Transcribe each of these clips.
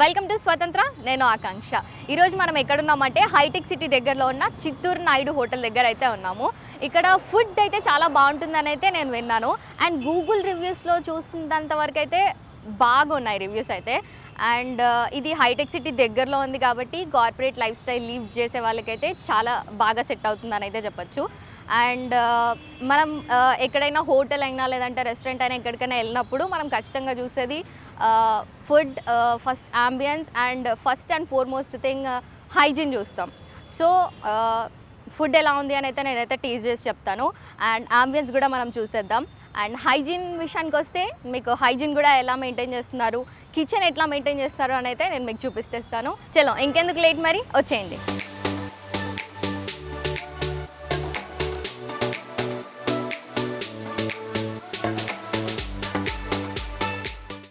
Welcome to స్వతంత్ర. నేను ఆకాంక్ష. ఈరోజు మనం ఎక్కడున్నామంటే హైటెక్ సిటీ దగ్గరలో ఉన్న చిత్తూరు నాయుడు హోటల్ దగ్గర అయితే ఉన్నాము. ఇక్కడ ఫుడ్ అయితే చాలా బాగుంటుందని అయితే నేను విన్నాను. అండ్ గూగుల్ రివ్యూస్లో చూసినంత వరకు అయితే బాగున్నాయి రివ్యూస్ అయితే. అండ్ ఇది హైటెక్ సిటీ దగ్గరలో ఉంది కాబట్టి కార్పొరేట్ లైఫ్ స్టైల్ లీవ్ చేసే వాళ్ళకైతే చాలా బాగా సెట్ అవుతుందని అయితే చెప్పచ్చు. అండ్ మనం ఎక్కడైనా హోటల్ అయినా లేదంటే రెస్టారెంట్ అయినా ఎక్కడికైనా వెళ్ళినప్పుడు మనం ఖచ్చితంగా చూసేది food, first ambience and first and foremost thing hygiene చూస్తాం. సో ఫుడ్ ఎలా ఉంది అని అయితే నేనైతే టేస్ట్ చేసి చెప్తాను. అండ్ అంబియన్స్ కూడా మనం చూసేద్దాం. అండ్ హైజీన్ విషయానికి వస్తే మీకు హైజీన్ కూడా ఎలా మెయింటైన్ చేస్తున్నారు, కిచెన్ ఎట్లా మెయింటైన్ చేస్తారు అని అయితే నేను మీకు చూపిస్తేస్తాను. చలో ఇంకెందుకు లేట్, మరి వచ్చేయండి.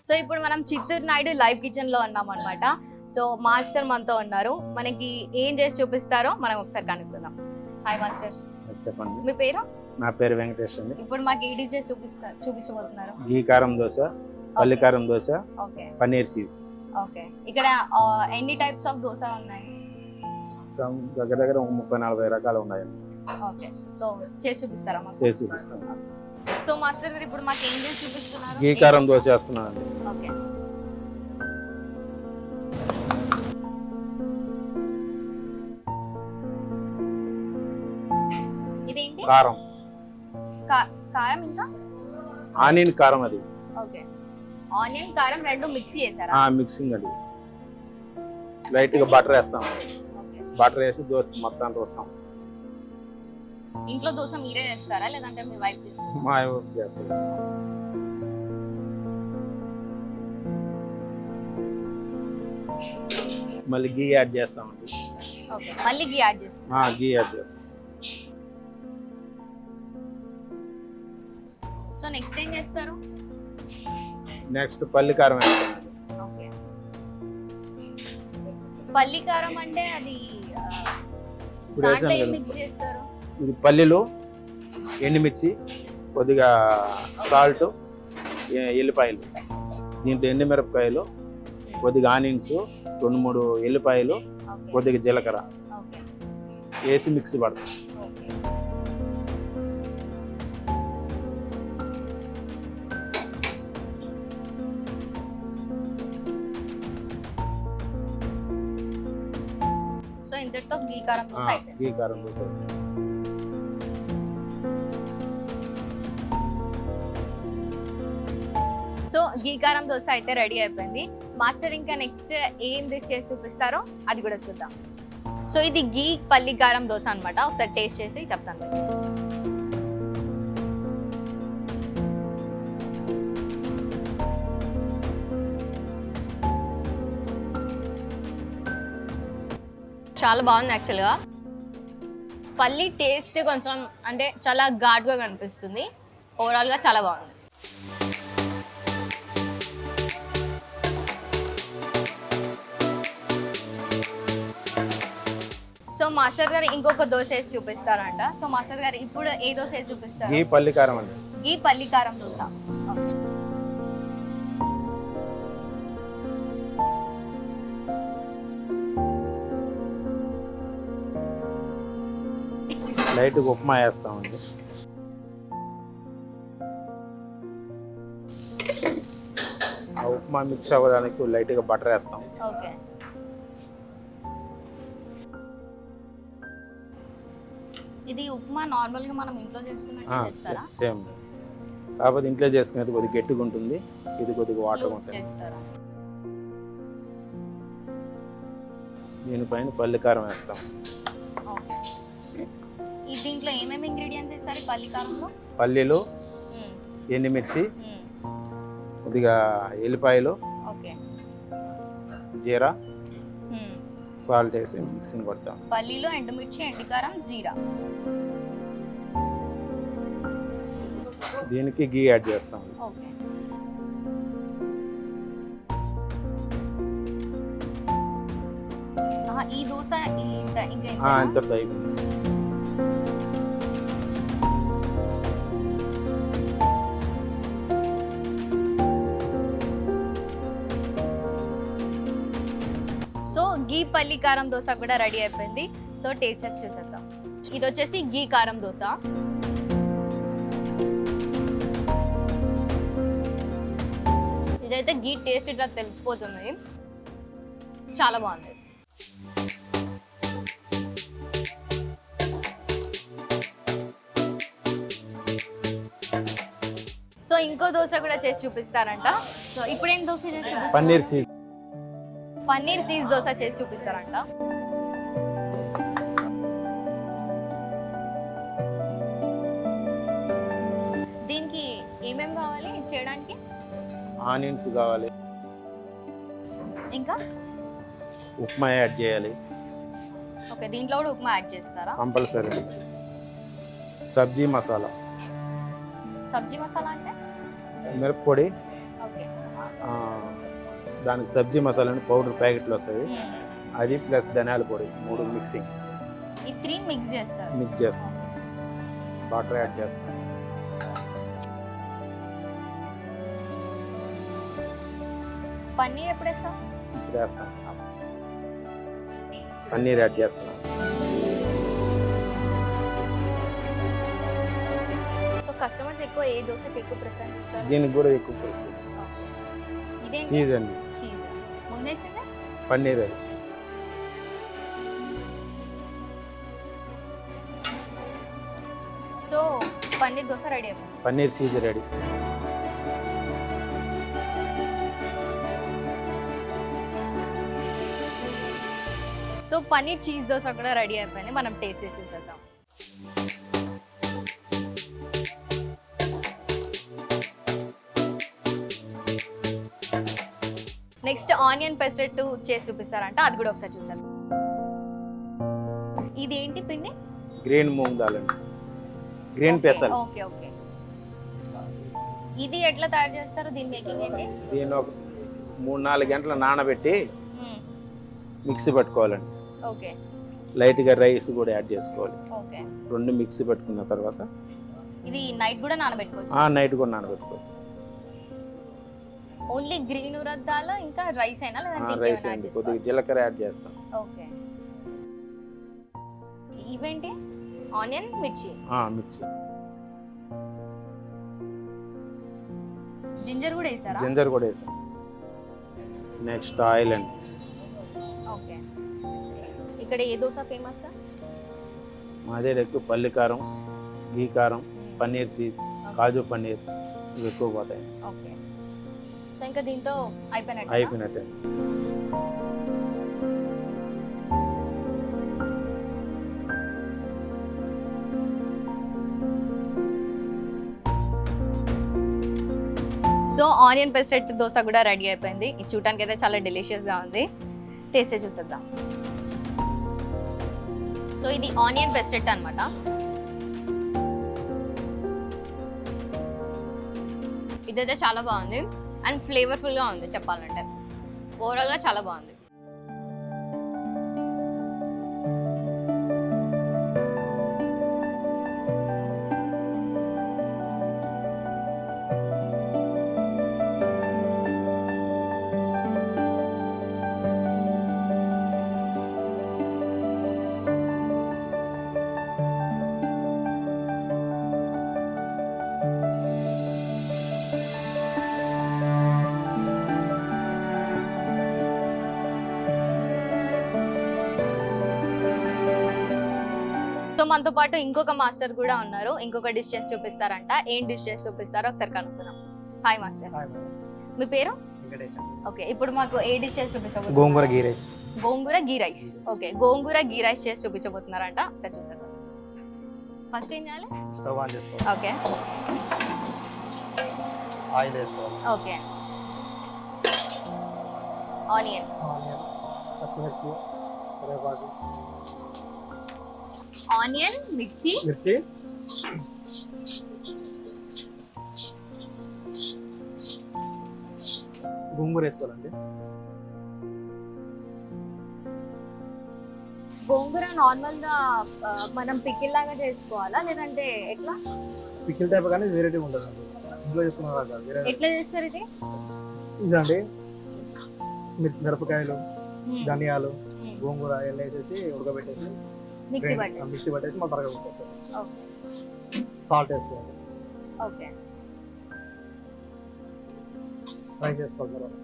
సో ఇప్పుడు మనం చిత్తూరు నాయుడు లైవ్ కిచెన్లో ఉన్నాం అనమాట. సో మాస్టర్ మనతో ఉన్నారు. మనకి ఏం చేసి చూపిస్తారో మనం ఒకసారి కనుక్కుందాం. హాయ్ మాస్టర్, చెప్పండి. మీ పేరు? నా పేరు వెంకటేష్ అండి. ఇప్పుడు మాకు ఏ డిష్ చూపించబోతున్నారు? గీ కారం దోశ, పల్లి కారం dosa, okay, paneer cheese. Okay. ఇక్కడ ఎన్ని టైప్స్ ఆఫ్ దోశ ఉన్నాయి? దగ్గర దగ్గర 30-40 రకాలు ఉన్నాయి. ఓకే, సో చేసి చూపిస్తారా? చేసి చూపిస్తాను. సో మాస్టర్ గారు ఇప్పుడు మాకు ఏం చేసి చూపిస్తున్నారు? గీ కారం దోశ వేస్తున్నానండి. ఓకే, ఇదేంటి? కారం, కారం ఇంకా ఆనియన్ కారం. అది ఓకే, ఆనియన్ కారం రెండు మిక్స్ చేశారా? మిక్సింగ్. అది లైట్ గా బటర్ వేస్తాం. ఓకే, బటర్ వేసి దోశ మొత్తం రోస్తాం. ఇంట్లో దోశ మీరే చేస్తారా లేదంటే మీ వైఫ్ చేస్తారా? మా వైఫ్ చేస్తారు. మళ్ళీ గీ యాడ్ చేస్తామండి. ఓకే, మళ్ళీ గీ యాడ్ చేస్తాం. గీ యాడ్ చేస్తాం. సో నెక్స్ట్ ఏం చేస్తారు? నెక్స్ట్ పల్లి కారం వేస్తామండి. ఓకే, పల్లి కారం అంటే అది ఇప్పుడు దాంట్లో వేసాను ఏం కదా. మిక్స్ చేస్తారు? ఇది పల్లీలు, ఎండుమిర్చి, కొద్దిగా సాల్ట్, ఎల్లిపాయలు. దీంట్లో ఎండుమిరపకాయలు, కొద్దిగా ఆనియన్స్, 2-3 ఎల్లిపాయలు, ఓకే, కొద్దిగా జీలకర్ర ఓకే, వేసి మిక్సీ పడతాం. ఓకే. సో ఇంతటితో గీ కారం దోశ అయిపోయింది. గీ కారం దోశ. సో గీ కారం దోశ అయితే రెడీ అయిపోయింది. మాస్టర్ ఇంకా నెక్స్ట్ ఏం డిష్ చేసి చూపిస్తారో అది కూడా చూద్దాం. సో ఇది గీ పల్లి కారం దోశ అనమాట. ఒకసారి టేస్ట్ చేసి చెప్తాను. చాలా బాగుంది యాక్చువల్గా. పల్లి టేస్ట్ కొంచెం అంటే చాలా ఘాటుగా కనిపిస్తుంది. ఓవరాల్గా చాలా బాగుంది. సో మాస్టర్ గారు ఇంకొక దోశ వేసి చూపిస్తారంట. సో మాస్టర్ గారు ఇప్పుడు ఏ దోశ వేసి చూపిస్తారు? గీ పల్లి కారం అండి. గీ పల్లి కారం దోశ. లైట్గా ఉప్మా వేస్తామండి. ఆ ఉప్మా మిక్స్ అవ్వడానికి లైట్గా బటర్ వేస్తాం. ఓకే, ఇది ఉప్మా నార్మల్ గా మనం ఇంట్లో చేసుకున్నట్టు చేస్తారా? సేమ్. కాకపోతే ఇంట్లో చేసుకునేది కొద్దిగా గట్టిగా ఉంటుంది, ఇది కొద్దిగా వాటర్ ఉంటుంది. దీనిపైన పల్లి కారం వేస్తాం. ఓకే, ఈ దీంట్లో ఏమేమి ఇంగ్రీడియంట్స్ వేస్తారు? పల్లి కారంలో పల్లీలు, ఎండుమిర్చి, కొద్దిగా ఎల్లిపాయలు, ఓకే, జీరా, సాల్ట్ వేసి మిక్సింగ్ కొడతాం. పల్లీలు, ఎండుమిర్చి, ఎండుకారం, జీరా. దీనికి గీ యాడ్ చేస్తాం. ఓకే, ఈ దోశ ఇంకా ఇంతటితో అయిపోయింది. గీ పల్లి కారం దోశ కూడా రెడీ అయిపోయింది. సో టేస్ట్ చేసి చూసేద్దాం. ఇది వచ్చేసి గీ కారం దోశ. ఇదైతే గీ టేస్ట్ ఇట్లా తెలిసిపోతుంది, చాలా బాగుంది. సో ఇంకో దోశ కూడా చేసి చూపిస్తారంట. సో ఇప్పుడు ఏం దోశ చేసి చూపిస్తారు? పన్నీర్ చీజ్ దోశ చేసి చూపిస్తారంట. దీనికి ఏమేం కావాలి చేయడానికి? ఆనియన్స్ కావాలి, ఇంకా ఉప్మా యాడ్ చేయాలి ఓకే, దీంట్లో కూడా ఉప్మా యాడ్ చేస్తారా? కంపల్సరీ. సబ్జీ మసాలా, సబ్జీ మసాలా అంటే మిరప్పొడి, ఓకే. దానికి సబ్జీ మసాలా అని పౌడర్ ప్యాకెట్లు వస్తాయి, అది ప్లస్ ధనియాల పొడి, 3 మిక్సింగ్. ఈ 3 మిక్స్ చేస్తారు. మిక్స్ చేస్తాం, వాటర్ యాడ్ చేస్తాం. పన్నీర్ ఎప్పుడు వేస్తాం? ఇప్పుడు వేస్తాం, పన్నీర్ యాడ్ చేస్తున్నాం. సో కస్టమర్స్ ఎక్కువ ఏ దోశకి ఎక్కువ ప్రిఫరెన్స్ ఇస్తారు? దీనికి కూడా ఎక్కువ ఇదేంటి? చీజ్ అండి, చీజ్ ముందేసిందే పన్నీర్ అది. సో పన్నీర్ దోశ రెడీ అయిపోయింది. Paneer cheese ready. So paneer cheese dosa కూడా రెడీ అయిపోయింది. మనం టేస్ట్ చేసి చూసేద్దాం. నెక్స్ట్ ఆనియన్ పెసరెట్టు చేసి చూపిస్తారంట, అది కూడా ఒకసారి చూసారు. ఇది ఏంటి పిండి? గ్రీన్ మూంగ్ దాల్ అండి, గ్రీన్ పెసల్. Okay okay. ఇది ఎట్లా తయారు చేస్తారు? దీని మేకింగ్ ఏంటి? దీన్ని ఒక 3-4 గంటలు నానబెట్టి మిక్సీ పట్టుకోవాలండి. ఓకే. లైట్గా రైస్ కూడా యాడ్ చేసుకోవాలి. ఓకే. 2 మిక్సీ పట్టుకున్న తర్వాత ఇది నైట్ కూడా నానబెట్టుకోవచ్చు? నైట్ కూడా నానబెట్టుకోవచ్చు. ఓన్లీ గ్రీన్ ఉరద్ దాల్ ఇంకా రైస్ అయినా లేదంటే రైస్ అండి, కొద్దిగా జీలకర్ర యాడ్ చేస్తాం. ఓకే. ఇవేంటి? ఆనియన్ మిర్చి. మిర్చి, జింజర్ కూడా వేసారా? జింజర్ కూడా వేసాం. నెక్స్ట్ ఆయిల్ అండి. ఓకే. ఇక్కడ ఏ దోశ ఫేమస్? మాదే ఎక్కువ పల్లి కారం, గీ కారం, పన్నీర్ చీజ్, కాజు పన్నీర్ ఇవి ఎక్కువ పోతాయి. ఓకే. సో ఇంకా దీంతో అయిపోయినట్టే. సో ఆనియన్ పెస్టెట్ దోశ కూడా రెడీ అయిపోయింది. ఇది చూడటానికి అయితే చాలా డెలిషియస్గా ఉంది. టేస్ట్ చూసేద్దాం. సో ఇది ఆనియన్ పెస్టెట్ అన్నమాట. ఇదైతే చాలా బాగుంది అండ్ ఫ్లేవర్ఫుల్గా ఉంది చెప్పాలంటే. ఓవరాల్గా చాలా బాగుంది. సో మనతో పాటు ఇంకొక మాస్టర్ కూడా ఉన్నారు. ఇంకొక డిష్ చేసి చూపిస్తారంట. ఏం డిష్ చేసి చూపిస్తారో ఒకసారి కనుక్కుందాం. హాయ్ మాస్టర్, మీ పేరు? ఓకే. ఇప్పుడు మాకు ఏ డిష్ చేసి చూపిస్తారు? గోంగూర గీ రైస్. గోంగూర గీ రైస్. ఓకే, గోంగూర గీ రైస్ చేసి చూపించబోతున్నారంట. ఒకసారి చూసారు. ఫస్ట్ ఏం చేయాలి? స్టవ్ ఆన్ చేసుకోవాలి. ఓకే. ఆయిల్ వేసుకోవాలి. ఓకే. ఆనియన్, పచ్చిమిర్చి, కరివేపాకు, ఆనియన్, మిర్చి, గోంగూర వేసుకోవాలండి. గోంగూర నార్మల్ గా మనం పికిల్ లాగా చేసుకోవాలా లేదంటే ఎట్లా? పికిల్ టైప్ కానీ వెరైటీ ఉంటుంది అండి. ఇంట్లో చేసుకున్నారా? ఎట్లా చేస్తారు ఇది? ఇదండి మిరపకాయలు, ధనియాలు, గోంగూర ఎల్లు వేసేసి ఉడకబెట్టేసి మిక్సీ పట్టి. మిక్సీ పట్టేసి మళ్ళీ త్వరగా ఉడకబెట్టాలి. ఓకే సాల్ట్ వేసుకోవాలి, ఓకే ఫ్రై చేసుకోవాలి తర్వాత.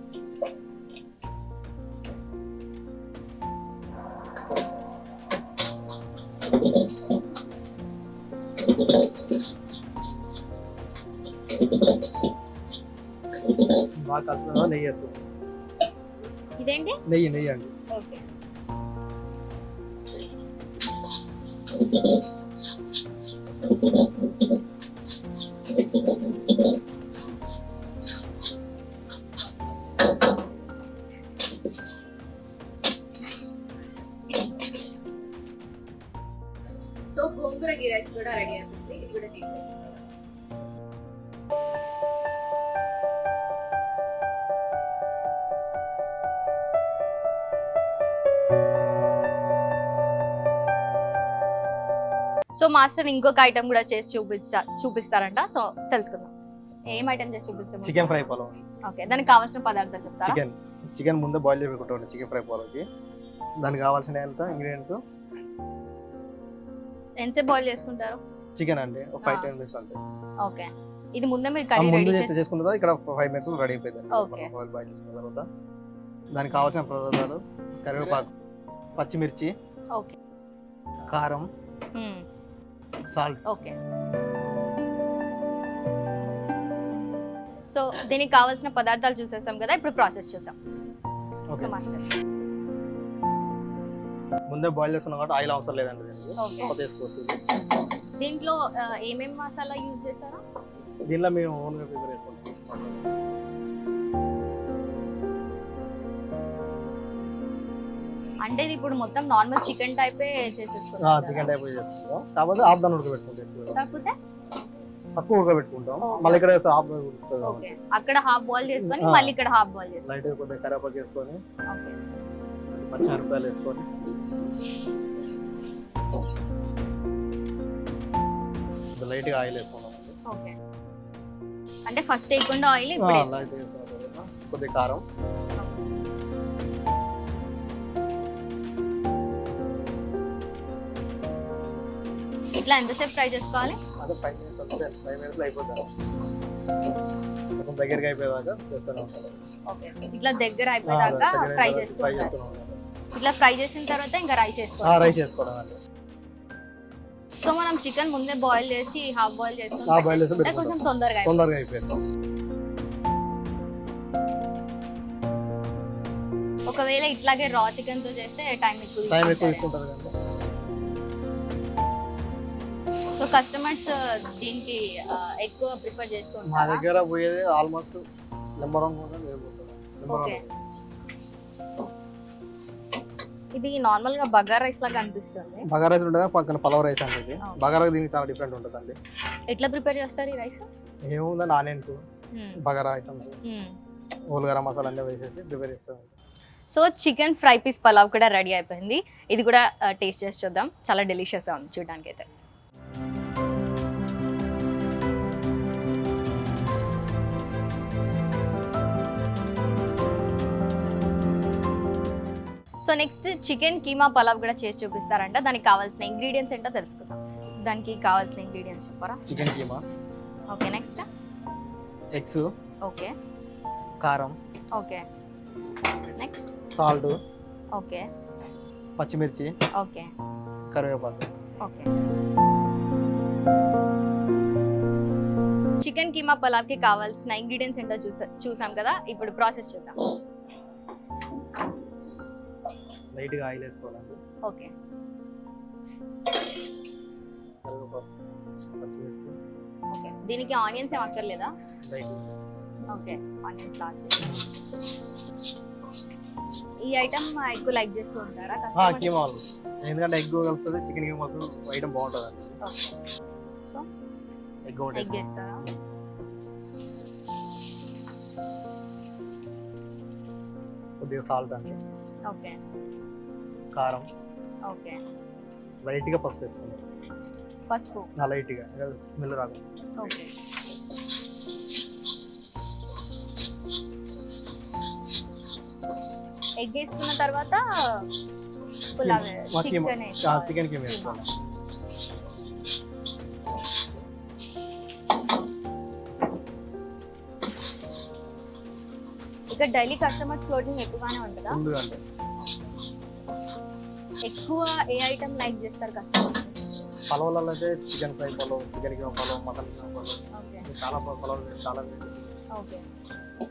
బాగా కలిసిన తర్వాత నెయ్యి వేసుకోవాలి. ఇదేంటి? నెయ్యి అండి. ఓకే సో గోంగూర గీ రైస్ కూడా రెడీ అయిపోయింది. ఇది కూడా టేస్ట్ చేసేస్తాను. సో మాస్టర్ ఇంకొక ఐటమ్ కూడా చేసి చూపిస్తారంట. సో తెలుసుకుందాం. ఏం ఐటమ్ చేసి చూపిస్తాం? Chicken fry pulao. ఓకే, దానికి కావాల్సిన పదార్థాలు చెప్తారా? చికెన్ ముందే బాయిల్ చేసి పెట్టుకుంటాం చికెన్ ఫ్రై పలావ్కి. దానికి కావాల్సిన ఇంగ్రీడియంట్స్ ఎంతసేపు బాయిల్ చేసుకుంటారు? చికెన్ అండి 5-10 minutes అంతే. ఓకే, ఇది ముందే మీరు కర్రీ ముందు రెడీ చేసి చేసుకున్న తర్వాత ఇక్కడ 5 minutes రెడీ అయిపోయింది. Okay. బాయిల్ చేసుకున్న తర్వాత దానికి కావాల్సిన పదార్థాలు కరివేపాకు, పచ్చిమిర్చి, ఓకే కారం, సాల్ట్. ఓకే, సో దీనికి కావాల్సిన పదార్థాలు చూసేసాం కదా, ఇప్పుడు ప్రాసెస్ చూద్దాం. సో మాస్టర్ ముందే బాయిల్ చేసుకున్నాం కాబట్టి ఆయిల్ అవసరం లేదండి. ఓకే, కొత్త వేసుకోవచ్చు. దీంట్లో ఏమేమి మసాలా యూజ్ చేస్తారా? దీనిలో మేము ఓన్గా ప్రిపేర్ చేసుకుంటాం. అంటే ఇది ఇప్పుడు మొత్తం నార్మల్ చికెన్ టైపే చేసేసుకుంటాం. చికెన్ టైప్ చేసుకుంటాం, కాకపోతే హాఫ్ దాన్ని ఉడకబెట్టుకుంటాం. కాకపోతే తక్కువ ఉడకబెట్టుకుంటాం. Okay. మళ్ళీ ఇక్కడ హాఫ్ ఉడుకుతుంది. ఓకే, అక్కడ హాఫ్ బాయిల్ చేసుకొని మళ్ళీ ఇక్కడ హాఫ్ బాయిల్ చేసుకొని. లైట్ కొద్దిగా కరివేపాకు వేసుకొని ఓకే, పచ్చిమిరపకాయలు వేసుకొని లైట్గా ఆయిల్ వేసుకున్నాం. ఓకే, అంటే ఫస్ట్ వేయకుండా ఆయిల్ ఇప్పుడు వేస్తాం. లైట్ వేసుకున్న తర్వాత కొద్దిగా కారం, ఇట్లా ఎంతసేపు ఫ్రై చేసుకోవాలి? అదే 5 minutes అంతే. 5 minutes అయిపోతుంది. కొంచెం దగ్గరగా అయిపోయేదాకా చేస్తూనే ఉంటాం. ఓకే, ఇట్లా దగ్గర అయిపోయేదాకా ఫ్రై చేసుకోవాలి. ఇట్లా ఫ్రై చేసిన తర్వాత ఇంకా రైస్ వేసుకోవాలి. రైస్ చేసుకోవడం అండి. సో మనం చికెన్ ముందే బాయిల్ చేసి హాఫ్ బాయిల్ బాయిల్ చేసి చేసుకుంటే పెట్టుకుంటాం. కొంచెం తొందరగా అయిపోతుంది. అయిపోయింది. ఒకవేళ ఇట్లాగే రా చికెన్ తో చేస్తే టైం ఎక్కువ తీసుకుంటారు కదా. సో కస్టమర్స్ దీనికి ఎక్కువ ప్రిఫర్ మా చేసుకుంటారు. దగ్గర పోయేది ఆల్మోస్ట్ నెంబర్ 1 ఓకే, ఇది నార్మల్ గా బగారా రైస్ లాగా అనిపిస్తుంది. బగారా రైస్ ఉంటుంది, పక్కన పలావ్ రైస్ అనేది. Okay. బగారా దీనికి చాలా డిఫరెంట్ ఉంటుంది అండి. ఎట్లా ప్రిపేర్ చేస్తారు ఈ రైస్? ఏముందండి, ఆనియన్స్, బగారా ఐటమ్స్, గరం మసాలా అన్నీ వేసేసి ప్రిపేర్ చేస్తాం. So chicken fry piece pulao కూడా రెడీ అయిపోయింది. ఇది కూడా టేస్ట్ చేసి చూద్దాం. చాలా డెలిషియస్గా ఉంది చూడడానికి అయితే. So next chicken keema pulao కూడా చేసి చూపిస్తారంట. దానికి కావాల్సిన ఇంగ్రీడియంట్స్ ఏంటో తెలుసుకుందాం. దానికి కావాల్సిన ఇంగ్రీడియంట్స్ చెప్పరా? Chicken keema, okay, next eggs, okay, కారం, ఓకే, నెక్స్ట్ సాల్ట్, ఓకే, పచ్చిమిర్చి, ఓకే, కరివేపాకు. ఓకే. చికెన్ కీమా పలావ్కి కావాల్సిన ఇంగ్రీడియంట్స్ ఏంటో చూసాం కదా, ఇప్పుడు ప్రాసెస్ చూద్దాం. లైట్గా ఆయిల్ వేసుకోవాలండి. ఓకే, కరివేపాకు, పచ్చిమిర్చి, ఓకే. దీనికి ఆనియన్స్ ఏం అక్కర్లేదా? లైట్. Okay, onions last. ఈ ఐటమ్ ఎక్కువ లైక్ చేస్తూ ఉంటారా customers? కీమా, ఎందుకంటే ఎగ్ కలుస్తుంది, చికెన్ కీమా ఐటమ్ బాగుంటుంది అండి. ఓకే, సో ఎగ్ ఒకటి ఎగ్ వేస్తారా? కొద్దిగా సాల్ట్ అండి, ఓకే, కారం, ఓకే, లైట్గా పసుపు వేసుకుంటాం. పసుపు లైట్గా స్మెల్ రాదు. ఓకే, ఎగ్ వేసుకున్న తర్వాత పులావ్ మా కీమా చికెన్ చికెన్ కీమా వేసుకోవాలి. ఇక్కడ డైలీ కస్టమర్స్ ఫ్లోటింగ్ ఎక్కువగానే ఉంటుందా? ముందుగానే ఎక్కువ ఏ ఐటమ్ లైక్ చేస్తారు కస్టమర్స్? పలవలలో అయితే chicken fry pulao, chicken keema pulao, mutton keema pulao, okay చాలా పలావ్ చాలా ఓకే.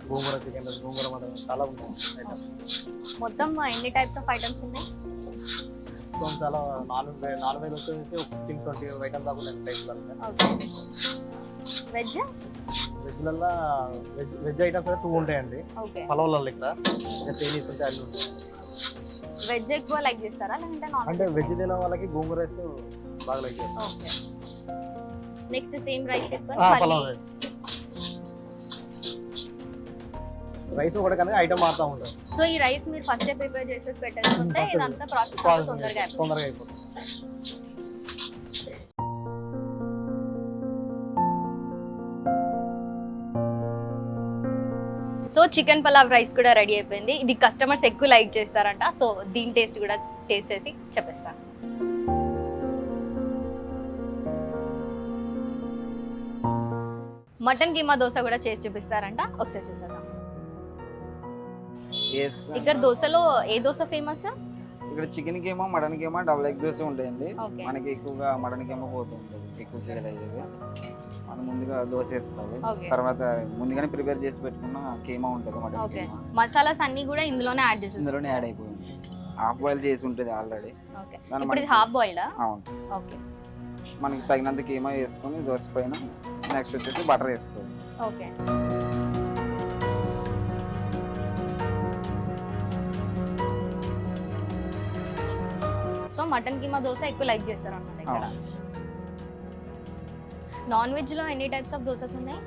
గోంగూర చికెన్, గోంగూర మటన్ చాలా ఉన్నాయి ఐటమ్స్. మొత్తం ఎన్ని టైప్స్ ఆఫ్ ఐటమ్స్ ఉన్నాయి? సో చాలా 4,000 వచ్చేసి 15-20 ఐటమ్స్ దాకా ఉన్నాయి టైప్లలో. ఓకే. వెజ్ వెజ్లలో వెజ్ ఐటమ్స్ అయితే 2 ఉంటాయండి. ఓకే. పలావ్లలో ఇక్కడ చైనీస్ ఉంటాయి, అన్నీ ఉంటాయి. వెజ్ ఎక్కువ లైక్ చేస్తారా లేదంటే నాన్ అంటే వెజ్ తినే వాళ్ళకి గోంగూర రైస్ బాగా లైక్ చేస్తారు. ఓకే. నెక్స్ట్ సేమ్ రైస్ తీసుకొని పలావ్ మళ్ళీ రైస్ కూడా కానీ ఐటమ్ మారుతూ ఉంటుంది. సో ఈ రైస్ మీరు ఫస్ట్ ప్రిపేర్ చేసేసి పెట్టేసుకుంటే ఇదంతా ప్రాసెస్ తొందరగా అయిపోతుంది. తొందరగా అయిపోతుంది. సో చికెన్ పలావ్ రైస్ కూడా రెడీ అయిపోయింది. ఇది కస్టమర్స్ ఎక్కువ లైక్ చేస్తారంట. సో దీని టేస్ట్ కూడా టేస్ట్ చేసి చెప్పేస్తాను. మటన్ కీమా దోశ కూడా చేసి చూపిస్తారంట. ఒకసారి చూసేద్దాం. ఇక్కడ దోశలో ఏ దోశ ఫేమస్? ఇక్కడ చికెన్ కేమో మటన్ కేమో డబుల్ ఎగ్ దోశ ఉంటాయండి. ఓకే. మనకి ఎక్కువగా మటన్ కేమో పోతుంటుంది, ఎక్కువ సేల్ అయ్యేది. మనం ముందుగా దోశ వేసుకోవాలి. ఓకే. తర్వాత ముందుగానే ప్రిపేర్ చేసి పెట్టుకున్న కేమా ఉంటుంది, మటన్ ఓకే. కేమా మసాలాస్ అన్ని కూడా ఇందులోనే యాడ్ చేసేస్తారు. ఇందులోనే యాడ్ అయిపోయింది. హాఫ్ బాయిల్ చేసి ఉంటుంది ఆల్రెడీ. ఓకే. దాన్ని ఇప్పుడు ఇది మనకి- హాఫ్ బాయిల్డా? అవును. ఓకే. మనకి తగినంత కేమా వేసుకొని దోశ పైన నెక్స్ట్ వచ్చేసి బటర్ వేసుకోవాలి. Okay. So mutton keema dosa ఎక్కువ లైక్ చేస్తారు అన్నమాట ఇక్కడ. నాన్ వెజ్ లో ఎన్ని టైప్స్ ఆఫ్ దోసెస్ ఉన్నాయి?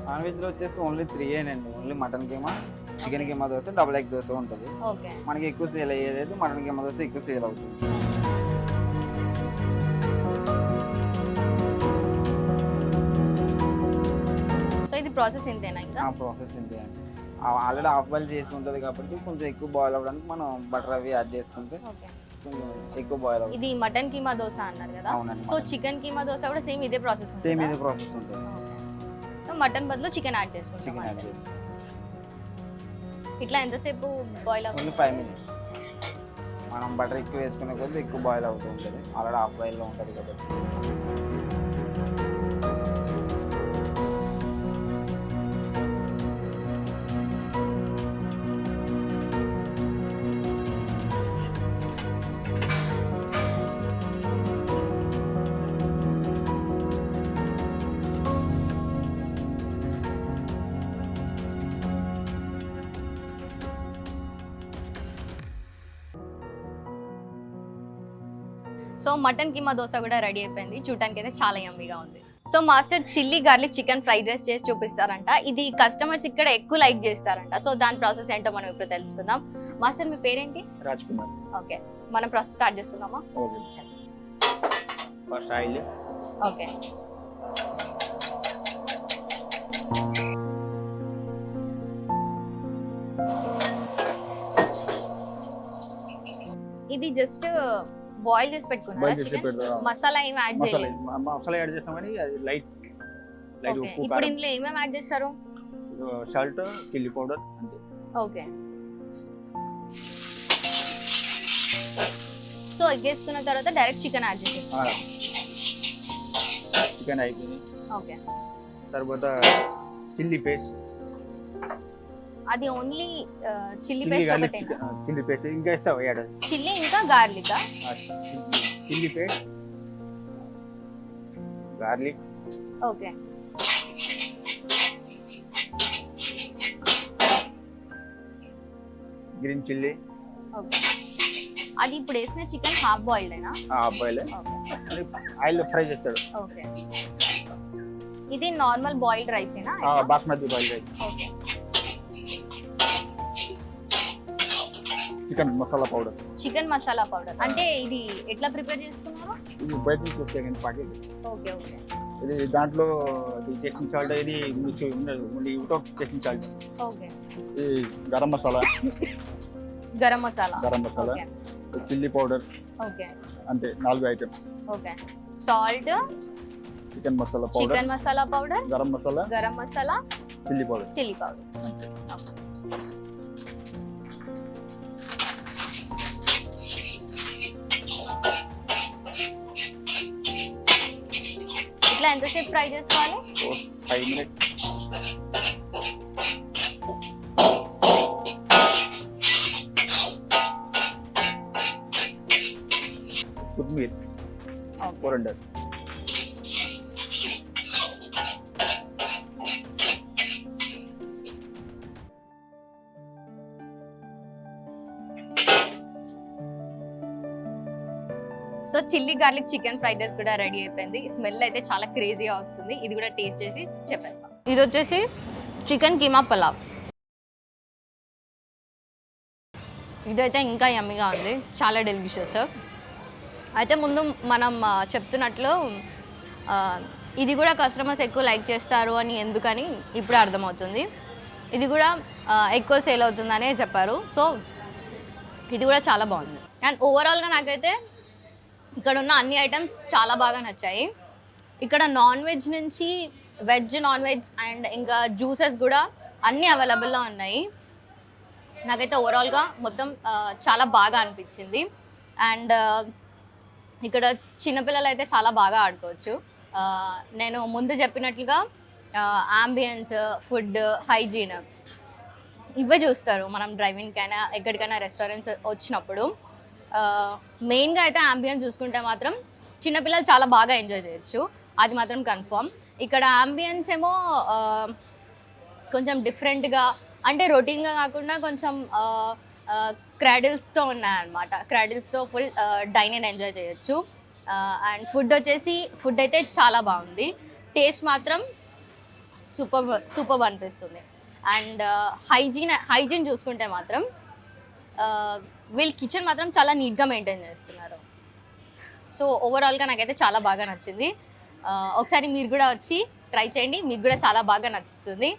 నాన్ వెజ్ లో వచ్చేసి ఓన్లీ 3 అండి. Only mutton కేమా, chicken కేమా dosa, double egg dosa ఉంటుంది. ఓకే. మనకి ఎక్కువ సేల్ అయ్యేది మటన్ కేమా దోశ ఎక్కువ సేల్ అవుతుంది. సో ఇది ప్రాసెస్ ఇంతేనా ఇంకా? ఆ ప్రాసెస్ ఇంతే అండి. ఆల్రెడీ హాఫ్ బాయిల్ చేసి ఉంటుంది కాబట్టి కొంచెం ఎక్కువ బాయిల్ అవ్వడానికి మనం బటర్ అవి యాడ్ చేసుకుంటే ఓకే. కొంచెం ఎక్కువ బాయిల్ అవుతుంది. ఇది మటన్ కీమా దోశ అన్నారు కదా. అవునండి. సో చికెన్ కీమా దోశ కూడా సేమ్ ఇదే ప్రాసెస్ సేమ్ ఇదే ప్రాసెస్ ఉంటుంది. సో మటన్ బదులు చికెన్ యాడ్ చేసుకుంటాం. చికెన్ యాడ్ చేసి ఇట్లా ఎంతసేపు బాయిల్ ఓన్లీ 5 minutes. మనం బటర్ ఎక్కువ వేసుకునే కొద్ది ఎక్కువ బాయిల్ అవుతూ ఉంటుంది. ఆల్రెడీ హాఫ్ బాయిల్లో ఉంటుంది కాబట్టి. సో మటన్ కీమా దోశ కూడా రెడీ అయిపోయింది. చూడటానికి అయితే చాలా యమ్మీగా ఉంది. So master chilli garlic chicken fried rice చేసి చూపిస్తారంట. ఇది కస్టమర్స్ ఇక్కడ ఎక్కువ లైక్ చేస్తారంట. సో దాని ప్రాసెస్ ఏంటో మనం ఇప్పుడు తెలుసుకుందాం. మాస్టర్ మీ పేరేంటి? రాజ్ కుమార్. ఓకే. మనం ప్రాసెస్ స్టార్ట్ చేసుకుందామా? ఓకే. First oil, okay. ఇది జస్ట్ బాయిల్ చేసి బాయిల్ చేసి పెట్టుకున్నా. పెడతా. మసాలా ఏమి యాడ్ మసాలా చేయలేదు. మసాలా యాడ్ చేస్తాం కానీ అది లైట్ లైట్ ఓకే. ఉప్పు, ఇప్పుడు కారం, ఇందులో ఏమేమి యాడ్ చేస్తారు? సాల్ట్, చిల్లీ పౌడర్ అంతే. ఓకే. సో ఎగ్గేసుకున్న తర్వాత డైరెక్ట్ చికెన్ యాడ్ చేసేస్తాం. చికెన్ అయిపోయింది. ఓకే. తర్వాత చిల్లీ పేస్ట్, అది only chilli chilli paste garlic ఒకటేనా? చిల్లీ పేస్ట్ ఇంకా ఇస్తావు యాడ్. చిల్లీ ఇంకా garlic. Chilli paste, garlic, okay. Green chilli, okay. అది ఇప్పుడు వేసిన చికెన్ హాఫ్ బాయిల్డ్ అయినా? Boil okay. ఆయిల్ ఫ్రై చేస్తాడు. ఓకే. ఇది నార్మల్ బాయిల్డ్ రైస్ ఏనా? Basmati boil rice. Okay. Chicken masala powder, chicken masala powder అంటే ఇది ఎట్లా ప్రిపేర్ చేసుకున్నారా? ఇది బయట నుంచి వచ్చే ప్యాకెట్. ఓకే. ఓకే. ఇది దాంట్లో టేస్టింగ్ సాల్ట్, ఇది only YouTube tasting salt, okay. ఈ garam masala, garam masala. Garam masala, okay. Chilli powder okay అంతే 4 items. Okay. Salt, chicken masala powder, chicken masala powder, garam masala, garam masala, chilli powder. Chilli powder. అంతే. ఇట్లా ఎంతసేపు ఫ్రై చేసుకోవాలి? 5 మినిట్స్. కొత్తిమీర coriander. So chilli garlic chicken fried rice కూడా ready అయిపోయింది. స్మెల్ అయితే చాలా క్రేజీగా వస్తుంది. ఇది కూడా టేస్ట్ చేసి చెప్పేస్తాం. ఇది వచ్చేసి చికెన్ కీమా పలావ్. ఇదైతే ఇంకా యమ్మీగా ఉంది, చాలా డెలిషియస్. అయితే ముందు మనం చెప్తున్నట్లు ఇది కూడా కస్టమర్స్ ఎక్కువ లైక్ చేస్తారు అని ఎందుకని ఇప్పుడు అర్థమవుతుంది. ఇది కూడా ఎక్కువ సేల్ అవుతుందనే చెప్పారు. సో ఇది కూడా చాలా బాగుంది. అండ్ ఓవరాల్గా నాకైతే ఇక్కడ ఉన్న అన్ని ఐటమ్స్ చాలా బాగా నచ్చాయి. ఇక్కడ నాన్ వెజ్ నుంచి వెజ్, నాన్ వెజ్ అండ్ ఇంకా జ్యూసెస్ కూడా అన్నీ అవైలబుల్లో ఉన్నాయి. నాకైతే ఓవరాల్గా మొత్తం చాలా బాగా అనిపించింది. అండ్ ఇక్కడ చిన్నపిల్లలు అయితే చాలా బాగా ఆడుకోవచ్చు. నేను ముందు చెప్పినట్లుగా ఆంబియన్స్, ఫుడ్, హైజీన్ ఇవే చూస్తారు మనం డ్రైవింగ్కైనా ఎక్కడికైనా రెస్టారెంట్స్ వచ్చినప్పుడు. మెయిన్గా అయితే ఆంబియన్స్ చూసుకుంటే మాత్రం చిన్నపిల్లలు చాలా బాగా ఎంజాయ్ చేయొచ్చు, అది మాత్రం కన్ఫర్మ్. ఇక్కడ ఆంబియన్స్ ఏమో కొంచెం డిఫరెంట్గా, అంటే రొటీన్గా కాకుండా కొంచెం క్రాడిల్స్తో ఉన్నాయన్నమాట. క్రాడిల్స్తో ఫుల్ డైనింగ్ ఎంజాయ్ చేయొచ్చు. అండ్ ఫుడ్ అయితే చాలా బాగుంది. టేస్ట్ మాత్రం సూపర్ అనిపిస్తుంది. అండ్ హైజీన్ చూసుకుంటే మాత్రం వీళ్ళ కిచెన్ మాత్రం చాలా నీట్గా మెయింటైన్ చేస్తున్నారు. సో ఓవరాల్గా నాకైతే చాలా బాగా నచ్చింది. ఒకసారి మీరు కూడా వచ్చి ట్రై చేయండి, మీకు కూడా చాలా బాగా నచ్చుతుంది.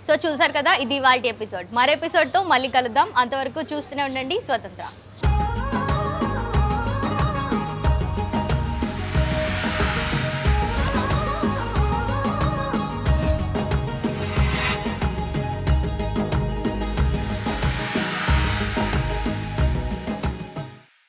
సో చూసారు కదా, ఇది ఇవాల్టి ఎపిసోడ్. మరో ఎపిసోడ్తో మళ్ళీ కలుద్దాం. అంతవరకు చూస్తూనే ఉండండి స్వతంత్ర.